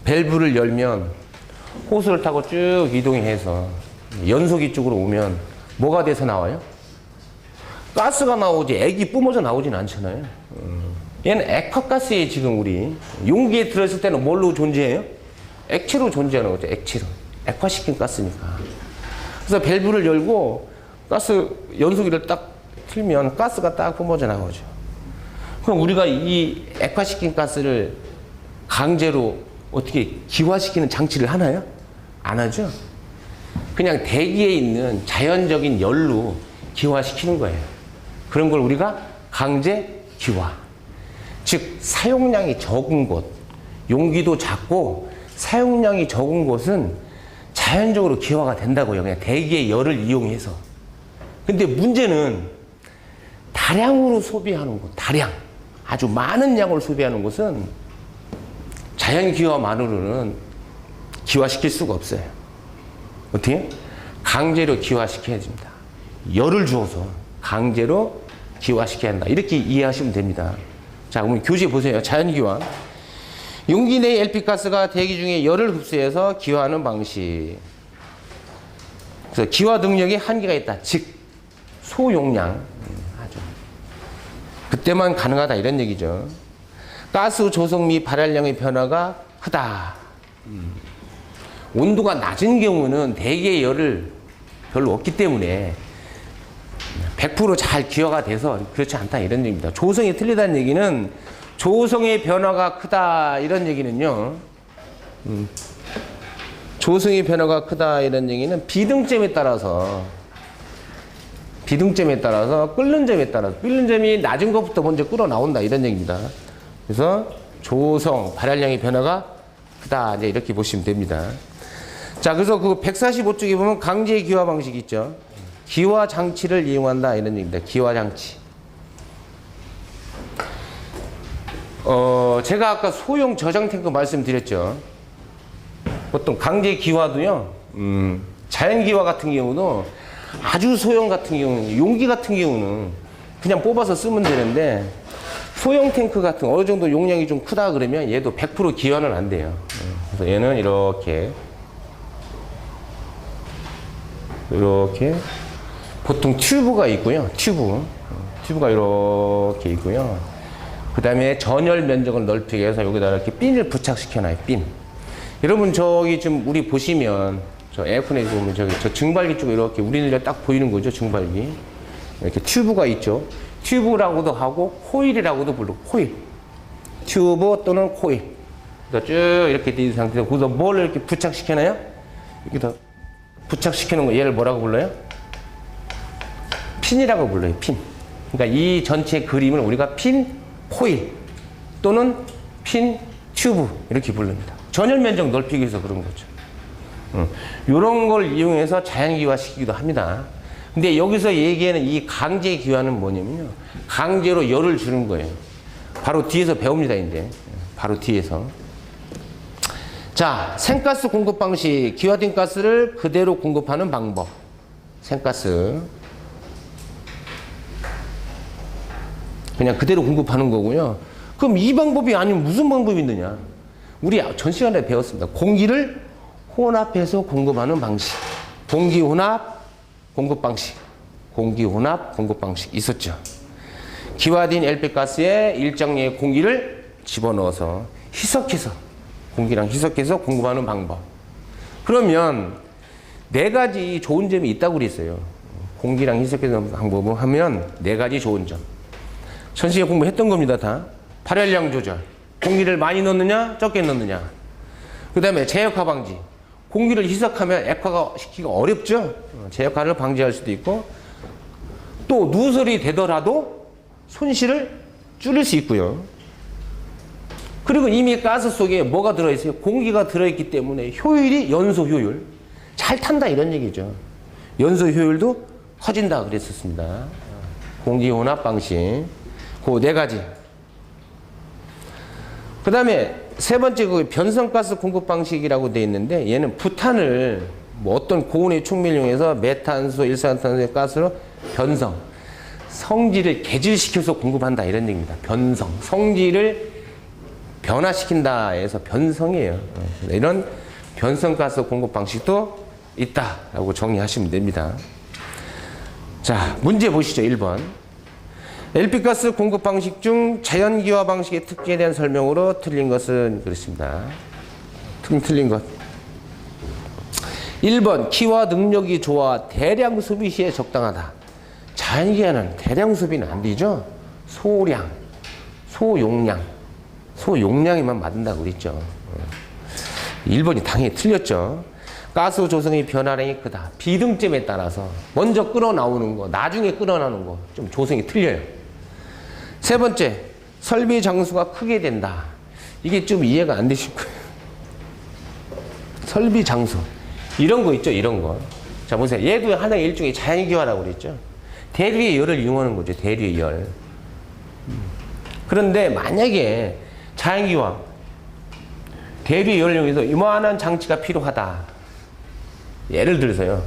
밸브를 열면 호스를 타고 쭉 이동해서 연소기 쪽으로 오면 뭐가 돼서 나와요? 가스가 나오지, 액이 뿜어져 나오진 않잖아요. 얘는 액화가스에 지금 우리 용기에 들어있을 때는 뭘로 존재해요? 액체로 존재하는 거죠. 액체로. 액화시킨 가스니까. 그래서 밸브를 열고 가스 연소기를 딱 틀면 가스가 딱 뿜어져 나오죠. 그럼 우리가 이 액화시킨 가스를 강제로 어떻게 기화시키는 장치를 하나요? 안 하죠. 그냥 대기에 있는 자연적인 열로 기화시키는 거예요. 그런 걸 우리가 강제 기화. 즉 사용량이 적은 곳, 용기도 작고 사용량이 적은 곳은 자연적으로 기화가 된다고요. 그냥 대기의 열을 이용해서. 근데 문제는 다량으로 소비하는 곳, 다량. 아주 많은 양을 소비하는 곳은 자연기화만으로는 기화시킬 수가 없어요. 어떻게? 강제로 기화시켜야 됩니다. 열을 주어서 강제로 기화시켜야 한다. 이렇게 이해하시면 됩니다. 자, 그럼 교재 보세요. 자연기화. 용기 내의 LP가스가 대기 중에 열을 흡수해서 기화하는 방식. 그래서 기화 능력에 한계가 있다. 즉, 소용량. 아주. 그때만 가능하다. 이런 얘기죠. 가스 조성 및 발열량의 변화가 크다. 온도가 낮은 경우는 대기의 열을 별로 없기 때문에 100% 잘 기화가 돼서 그렇지 않다. 이런 얘기입니다. 조성이 틀리다는 얘기는 조성의 변화가 크다. 이런 얘기는요. 조성의 변화가 크다. 이런 얘기는 비등점에 따라서 끓는 점에 따라서 끓는 점이 낮은 것부터 먼저 끓어 나온다. 이런 얘기입니다. 그래서 조성, 발열량의 변화가 크다. 이제 이렇게 보시면 됩니다. 자, 그래서 그 145쪽에 보면 강제 기화 방식이 있죠. 기화 장치를 이용한다. 이런 얘기입니다. 기화 장치. 제가 아까 소형 저장 탱크 말씀드렸죠. 보통 강제 기화도요, 자연 기화 같은 경우도 아주 소형 같은 경우는, 용기 같은 경우는 그냥 뽑아서 쓰면 되는데, 소형 탱크 같은 어느 정도 용량이 좀 크다 그러면 얘도 100% 기화는 안 돼요. 그래서 얘는 이렇게 보통 튜브가 있고요. 튜브가 이렇게 있고요. 그 다음에 전열 면적을 넓히기 위해서 여기다 이렇게 핀을 부착시켜놔요. 핀. 여러분 저기 좀 우리 보시면 저 에어컨에 보면 저기 저 증발기 쪽에 이렇게 우리는 딱 보이는 거죠. 증발기. 이렇게 튜브가 있죠. 튜브라고도 하고 코일이라고도 부르고 코일. 튜브 또는 코일. 쭉 이렇게 돼 있는 상태에서 거기서 뭘 이렇게 부착시켜놔요? 여기다 부착시키는 거 얘를 뭐라고 불러요? 핀이라고 불러요. 핀. 그러니까 이 전체 그림을 우리가 핀 코일 또는 핀 튜브 이렇게 부릅니다. 전열 면적 넓히기 위해서 그런 거죠. 이런 걸 이용해서 자연기화 시키기도 합니다. 근데 여기서 얘기하는 이 강제 기화는 뭐냐면요. 강제로 열을 주는 거예요. 바로 뒤에서 배웁니다, 이제. 바로 뒤에서. 자, 생가스 공급 방식. 기화된 가스를 그대로 공급하는 방법. 생가스. 그냥 그대로 공급하는 거고요. 그럼 이 방법이 아니면 무슨 방법이 있느냐? 우리 전 시간에 배웠습니다. 공기를 혼합해서 공급하는 방식. 공기혼합 공급 방식. 공기혼합 공급 방식 있었죠. 기화된 LP가스에 일정량의 공기를 집어넣어서 희석해서 공기랑 희석해서 공급하는 방법. 그러면 네 가지 좋은 점이 있다고 그랬어요. 공기랑 희석해서 방법을 하면 네 가지 좋은 점. 전 시간 공부했던 겁니다, 다. 발열량 조절. 공기를 많이 넣느냐, 적게 넣느냐. 그 다음에 제역화 방지. 공기를 희석하면 액화가 시키기가 어렵죠. 제역화를 방지할 수도 있고, 또 누설이 되더라도 손실을 줄일 수 있고요. 그리고 이미 가스 속에 뭐가 들어있어요? 공기가 들어있기 때문에 효율이 연소 효율. 잘 탄다 이런 얘기죠. 연소 효율도 커진다 그랬었습니다. 공기 혼합 방식. 그 네 가지. 그 다음에 세 번째 그 변성가스 공급 방식이라고 되어 있는데 얘는 부탄을 뭐 어떤 고온의 충밀 이용해서 메탄소, 일산탄소의 가스로 변성. 성질을 개질시켜서 공급한다 이런 얘기입니다. 변성, 성질을 변화시킨다 해서 변성이에요. 이런 변성가스 공급 방식도 있다라고 정리하시면 됩니다. 자, 문제 보시죠. 1번. LP가스 공급 방식 중 자연기화 방식의 특징에 대한 설명으로 틀린 것은 그렇습니다. 틀린 것. 1번. 기화 능력이 좋아 대량 소비 시에 적당하다. 자연기화는 대량 소비는 안 되죠. 소량, 소용량에만 맞는다고 그랬죠. 1번이 당연히 틀렸죠. 가스 조성의 변화량이 크다. 비등점에 따라서 먼저 끌어나오는 거, 나중에 끌어나오는 거 좀 조성이 틀려요. 세 번째, 설비 장수가 크게 된다. 이게 좀 이해가 안 되실 거예요. 설비 장수. 이런 거 있죠, 이런 거. 자, 보세요. 얘도 하나의 일종의 자연기화라고 그랬죠. 대류의 열을 이용하는 거죠, 대류의 열. 그런데 만약에 자연기화, 대류의 열을 이용해서 이만한 장치가 필요하다. 예를 들어서요.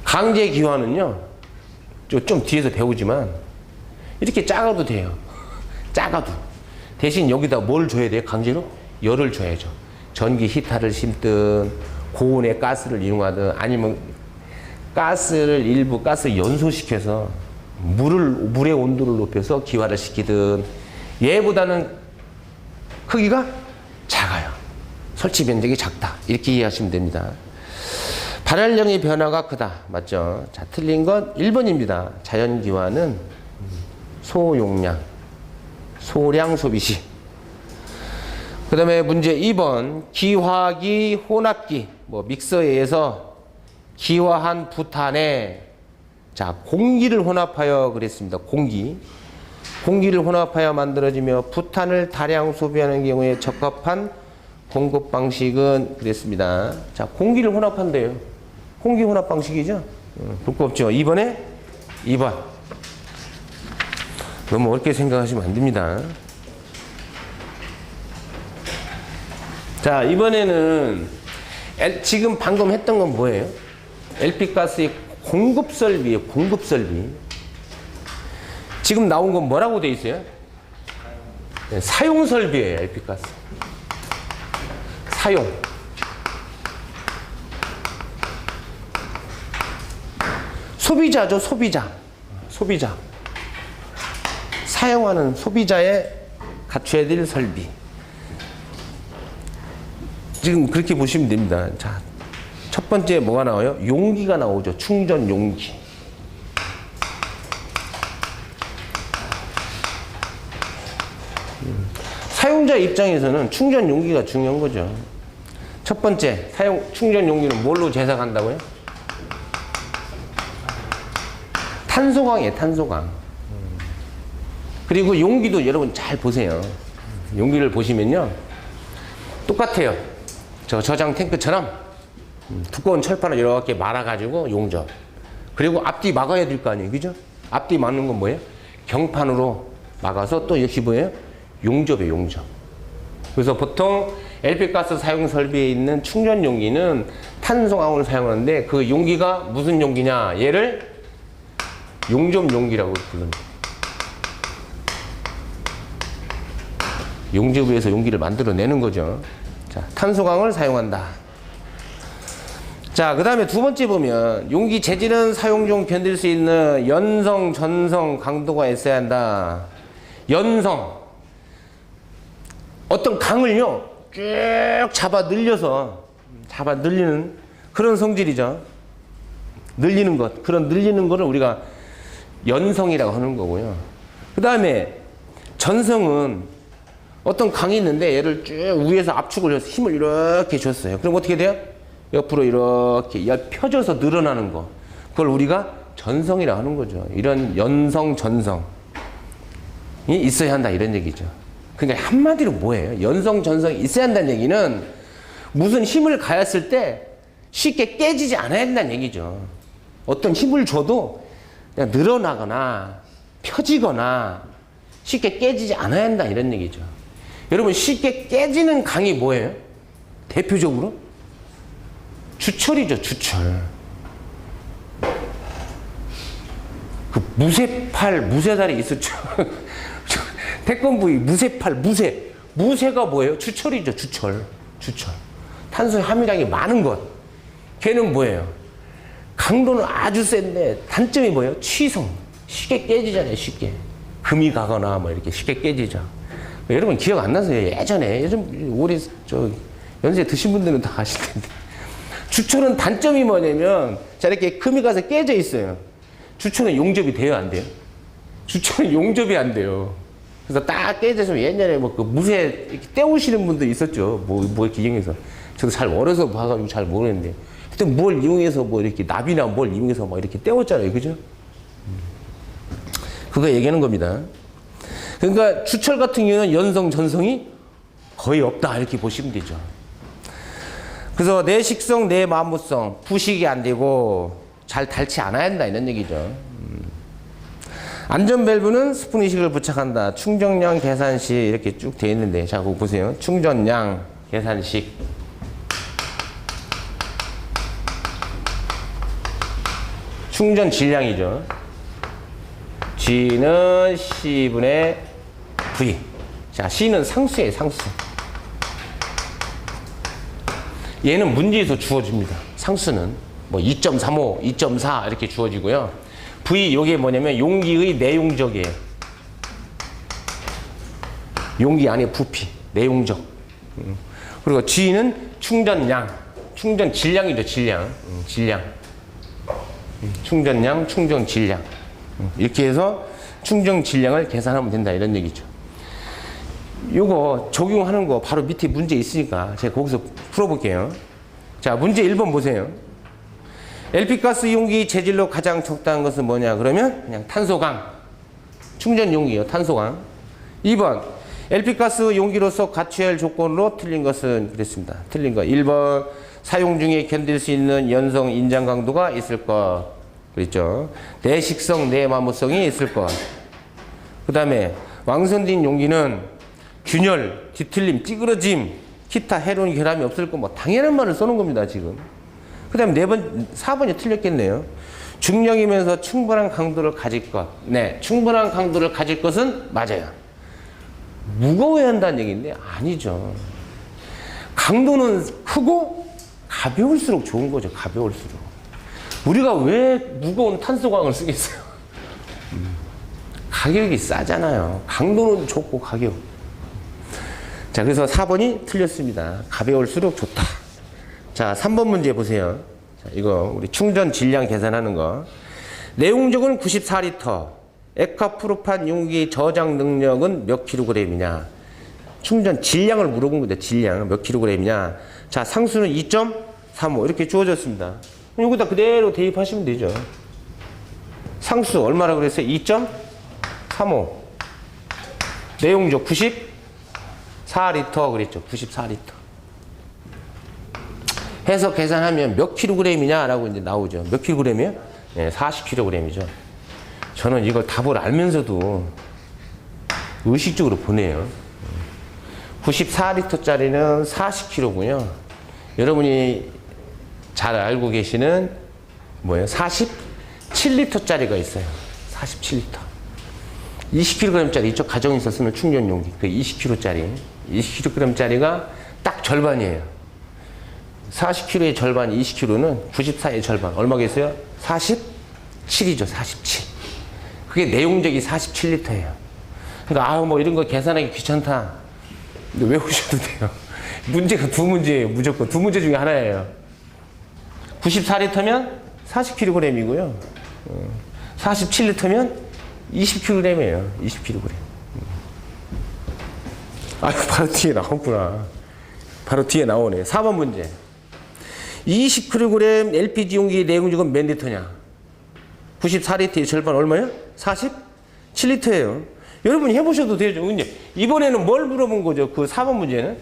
강제기화는요, 좀 뒤에서 배우지만, 이렇게 작아도 돼요. 작아도. 대신 여기다 뭘 줘야 돼요? 강제로? 열을 줘야죠. 전기 히터를 심든, 고온의 가스를 이용하든, 아니면 가스를 일부 가스 연소시켜서 물의 온도를 높여서 기화를 시키든, 얘보다는 크기가 작아요. 설치 면적이 작다. 이렇게 이해하시면 됩니다. 발열량의 변화가 크다. 맞죠? 자, 틀린 건 1번입니다. 자연기화는 소용량, 소량 소비시. 그 다음에 문제 2번. 기화기, 혼합기, 믹서에 의해서 기화한 부탄에, 자, 공기를 혼합하여 그랬습니다. 공기를 혼합하여 만들어지며 부탄을 다량 소비하는 경우에 적합한 공급 방식은 그랬습니다. 자, 공기를 혼합한대요. 공기 혼합 방식이죠. 두껍죠. 2번에 2번. 너무 어렵게 생각하시면 안 됩니다. 자, 이번에는 지금 방금 했던 건 뭐예요? LP가스의 공급 설비예요. 공급 설비. 지금 나온 건 뭐라고 돼 있어요? 네, 사용 설비예요. LP가스. 사용. 소비자죠. 소비자. 사용하는 소비자의 갖춰야 될 설비. 지금 그렇게 보시면 됩니다. 자, 첫 번째 뭐가 나와요? 용기가 나오죠. 충전 용기. 사용자 입장에서는 충전 용기가 중요한 거죠. 첫 번째, 충전 용기는 뭘로 제작한다고요? 탄소광이에요, 탄소광. 그리고 용기도 여러분 잘 보세요. 용기를 보시면요. 똑같아요. 저장 탱크처럼 두꺼운 철판을 이렇게 말아가지고 용접. 그리고 앞뒤 막아야 될 거 아니에요. 그죠? 앞뒤 막는 건 뭐예요? 경판으로 막아서 또 역시 뭐예요? 용접이에요, 용접. 그래서 보통 LP가스 사용 설비에 있는 충전 용기는 탄소광을 사용하는데 그 용기가 무슨 용기냐? 얘를 용접 용기라고 부릅니다. 용접에서 용기를 만들어내는 거죠. 자, 탄소광을 사용한다. 자, 그 다음에 두 번째 보면 용기 재질은 사용 중 견딜 수 있는 연성, 전성 강도가 있어야 한다. 연성. 어떤 강을요, 쭉 잡아 늘리는 그런 성질이죠. 늘리는 것. 그런 늘리는 거를 우리가 연성이라고 하는 거고요. 그 다음에 전성은 어떤 강이 있는데 얘를 쭉 위에서 압축을 해서 힘을 이렇게 줬어요. 그럼 어떻게 돼요? 옆으로 이렇게 펴져서 늘어나는 거. 그걸 우리가 전성이라고 하는 거죠. 이런 연성, 전성이 있어야 한다 이런 얘기죠. 그러니까 한마디로 뭐예요? 연성, 전성이 있어야 한다는 얘기는 무슨 힘을 가했을 때 쉽게 깨지지 않아야 된다는 얘기죠. 어떤 힘을 줘도 그냥 늘어나거나 펴지거나 쉽게 깨지지 않아야 한다 이런 얘기죠. 여러분 쉽게 깨지는 강이 뭐예요? 대표적으로? 주철이죠, 주철. 그 무쇠팔, 무쇠다리 있었죠. 태권부위, 무쇠팔, 무쇠가 뭐예요? 주철이죠, 주철. 탄소의 함유량이 많은 것. 걔는 뭐예요? 강도는 아주 센데 단점이 뭐예요? 취성. 쉽게 깨지잖아요, 쉽게. 금이 가거나 뭐 이렇게 쉽게 깨지죠. 여러분 기억 안 나세요? 예전에 우리 연세 드신 분들은 다 아실 텐데. 주철은 단점이 뭐냐면 자 이렇게 금이 가서 깨져 있어요. 주철은 용접이 돼요, 안 돼요? 주철은 용접이 안 돼요. 그래서 딱 깨져서 옛날에 뭐 그 무쇠 이렇게 떼우시는 분도 있었죠. 뭐 이렇게 이용해서. 저도 잘 어려서 봐가지고 잘 모르는데. 하여튼 뭘 이용해서 뭐 이렇게 나비나 뭘 이용해서 뭐 이렇게 떼웠잖아요. 그죠? 그거 얘기하는 겁니다. 그러니까 주철 같은 경우는 연성, 전성이 거의 없다. 이렇게 보시면 되죠. 그래서 내 식성, 내 마무성, 부식이 안 되고 잘 닳지 않아야 한다. 이런 얘기죠. 안전밸브는 스푼 이식을 부착한다. 충전량, 계산식 이렇게 쭉 되어 있는데 자, 그거 보세요. 충전량, 계산식. 충전 질량이죠. G는 C분의 V. 자, C는 상수예요, 상수. 얘는 문제에서 주어집니다. 상수는 뭐 2.35, 2.4 이렇게 주어지고요. V, 요게 뭐냐면 용기의 내용적이에요. 용기 안에 부피, 내용적. 그리고 G는 충전량, 충전 질량이죠, 질량. 충전량, 충전 질량. 이렇게 해서 충전 질량을 계산하면 된다. 이런 얘기죠. 요거 적용하는 거 바로 밑에 문제 있으니까 제가 거기서 풀어볼게요. 자, 문제 1번 보세요. LP가스 용기 재질로 가장 적당한 것은 뭐냐? 그러면 그냥 탄소강. 충전 용기예요. 탄소강. 2번. LP가스 용기로서 갖춰야 할 조건으로 틀린 것은 그랬습니다. 틀린 거. 1번. 사용 중에 견딜 수 있는 연성 인장 강도가 있을 것. 그랬죠. 내식성, 내마모성이 있을 것. 그 다음에 왕선진 용기는 균열, 뒤틀림, 찌그러짐, 기타 해로운 결함이 없을 것. 뭐 당연한 말을 써놓은 겁니다, 지금. 그 다음에 4번이 틀렸겠네요. 중력이면서 충분한 강도를 가질 것. 네, 충분한 강도를 가질 것은 맞아요. 무거워야 한다는 얘기인데 아니죠. 강도는 크고 가벼울수록 좋은 거죠. 가벼울수록. 우리가 왜 무거운 탄소광을 쓰겠어요? 가격이 싸잖아요. 강도는 좋고 가격. 자, 그래서 4번이 틀렸습니다. 가벼울수록 좋다. 자, 3번 문제 보세요. 자, 이거 우리 충전 질량 계산하는 거. 내용적은 94리터. 에카프로판 용기 저장 능력은 몇 킬로그램이냐? 충전 질량을 물어본 건데 질량 몇 킬로그램이냐? 자, 상수는 2.35 이렇게 주어졌습니다. 여기다 그대로 대입하시면 되죠. 상수 얼마라 그랬어요? 2.35. 내용적 94리터 그랬죠. 94리터. 해서 계산하면 몇 킬로그램이냐라고 이제 나오죠. 몇 킬로그램이에요? 네, 40킬로그램이죠. 저는 이걸 답을 알면서도 의식적으로 보내요. 94리터짜리는 40kg군요. 여러분이 잘 알고 계시는 뭐예요? 47리터짜리가 있어요. 47리터. 20kg짜리 이쪽 가정에 있었으면 충전용기. 그 20kg짜리. 20kg짜리가 딱 절반이에요. 40kg의 절반, 20kg는 94의 절반. 얼마겠어요? 47이죠. 47. 그게 내용적이 47리터예요. 그러니까 뭐 이런 거 계산하기 귀찮다. 근데 외우셔도 돼요. 문제가 두 문제예요. 무조건. 두 문제 중에 하나예요. 94리터면 40kg이고요. 47리터면 20kg이에요. 20kg. 바로 뒤에 나오구나. 바로 뒤에 나오네. 4번 문제. 20kg LPG 용기 내용적은 몇 리터냐? 94리터의 절반 얼마예요? 47리터예요. 여러분이 해보셔도 되죠. 근데 이번에는 뭘 물어본 거죠? 그 4번 문제는?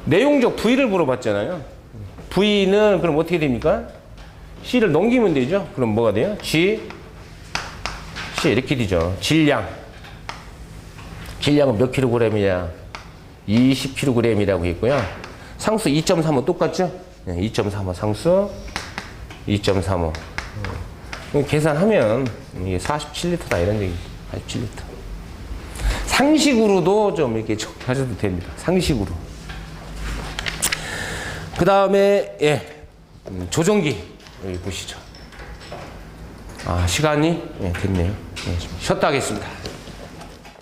내용적 V를 물어봤잖아요. V는 그럼 어떻게 됩니까? C를 넘기면 되죠. 그럼 뭐가 돼요? G, C 이렇게 되죠. 질량. 질량은 몇 킬로그램이냐? 20kg이라고 했고요. 상수 2.35 똑같죠? 네, 2.35 상수 2.35. 계산하면 이게 47리터다 이런 얘기입니다. 47리터. 상식으로도 좀 이렇게 하셔도 됩니다. 상식으로. 그 다음에, 조정기. 여기 보시죠. 시간이 됐네요. 쉬었다 하겠습니다.